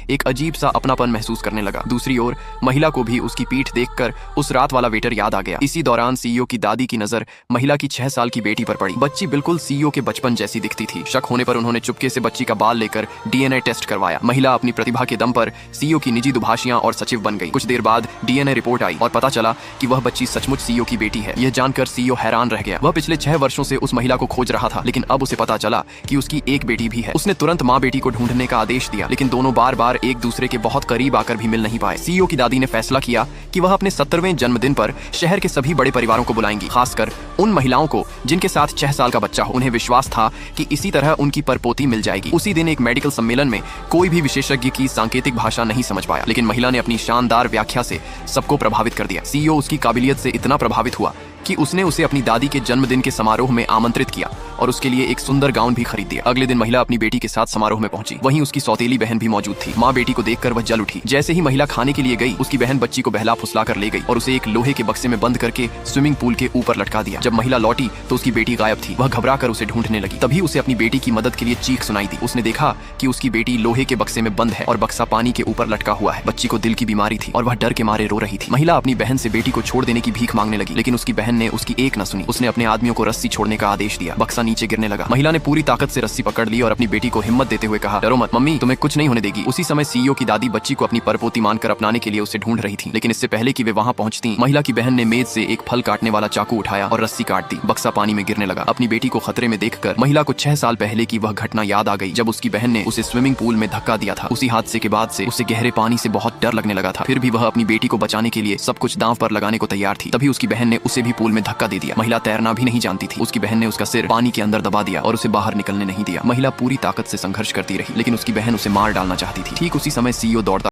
एक अजीब सा अपनापन महसूस करने लगा। दूसरी ओर महिला को भी उसकी पीठ देखकर उस रात वाला वेटर याद आ गया। इसी दौरान सीईओ की दादी की नजर महिला की 6 साल की बेटी पर पड़ी। बच्ची बिल्कुल सीईओ के बचपन जैसी दिखती थी। शक होने पर उन्होंने चुपके से बच्ची का बाल लेकर डीएनए टेस्ट करवाया। महिला अपनी प्रतिभा के दम पर सीईओ की निजी दुभाषियां और सचिव बन गई। कुछ देर बाद डीएनए रिपोर्ट आई और पता चला कि वह बच्ची सचमुच सीईओ की बेटी है। यह जानकर सीईओ हैरान रह गया। वह पिछले 6 वर्षों से उस महिला को खोज रहा था, लेकिन अब उसे पता चला कि उसकी एक बेटी भी है। उसने तुरंत माँ बेटी को ढूंढने का आदेश दिया, लेकिन दोनों बार बार एक दूसरे के बहुत करीब आकर भी मिल नहीं पाए। सीईओ की दादी ने फैसला किया कि वह अपने 70वें जन्मदिन पर शहर के सभी बड़े परिवारों को बुलाएंगी, खासकर उन महिलाओं को जिनके साथ 6 साल का बच्चा हो। उन्हें विश्वास था कि इसी तरह उनकी परपोती मिल जाएगी। उसी दिन एक मेडिकल सम्मेलन में कोई भी विशेषज्ञ की सांकेतिक भाषा नहीं समझ पाया, लेकिन महिला ने अपनी शानदार व्याख्या से सबको प्रभावित कर दिया। सीईओ उसकी काबिलियत से इतना प्रभावित हुआ कि उसने उसे अपनी दादी के जन्मदिन के समारोह में आमंत्रित किया और उसके लिए एक सुंदर गाउन भी खरीद दिया। अगले दिन महिला अपनी बेटी के साथ समारोह में पहुंची। वहीं उसकी सौतेली बहन भी मौजूद थी। माँ बेटी को देखकर वह जल उठी। जैसे ही महिला खाने के लिए गई, उसकी बहन बच्ची को बहला फुसला कर ले गई और उसे एक लोहे के बक्से में बंद करके स्विमिंग पूल के ऊपर लटका दिया। जब महिला लौटी तो उसकी बेटी गायब थी। वह घबरा कर उसे ढूंढने लगी। तभी उसे अपनी बेटी की मदद के लिए चीख सुनाई दी। उसने देखा कि उसकी बेटी लोहे के बक्से में बंद है और बक्सा पानी के ऊपर लटका हुआ है। बच्ची को दिल की बीमारी थी और वह डर के मारे रो रही थी। महिला अपनी बहन से बेटी को छोड़ देने की भीख मांगने लगी, लेकिन उसकी बहन ने उसकी एक न सुनी। उसने अपने आदमियों को रस्सी छोड़ने का आदेश दिया। बक्सा नीचे गिरने लगा। महिला ने पूरी ताकत से रस्सी पकड़ ली और अपनी बेटी को हिम्मत देते हुए कहा, डरो मत मम्मी, तुम्हें कुछ नहीं होने देगी। उसी समय सीईओ की दादी बच्ची को अपनी परपोती मानकर अपनाने के लिए उसे ढूंढ रही थी, लेकिन इससे पहले कि वे वहां पहुंचती, महिला की बहन ने मेज से एक फल काटने वाला चाकू उठाया और रस्सी काट दी। बक्सा पानी में गिरने लगा। अपनी बेटी को खतरे में देखकर महिला को 6 साल पहले की वह घटना याद आ गई, जब उसकी बहन ने उसे स्विमिंग पूल में धक्का दिया था। उसी हादसे के बाद से उसे गहरे पानी से बहुत डर लगने लगा था। फिर भी वह अपनी बेटी को बचाने के लिए सब कुछ दांव पर लगाने को तैयार थी। तभी उसकी बहन ने उसे भी पूल में धक्का दे दिया। महिला तैरना भी नहीं जानती थी। उसकी बहन ने उसका सिर पानी के अंदर दबा दिया और उसे बाहर निकलने नहीं दिया। महिला पूरी ताकत से संघर्ष करती रही, लेकिन उसकी बहन उसे मार डालना चाहती थी। ठीक उसी समय सीईओ दौड़ता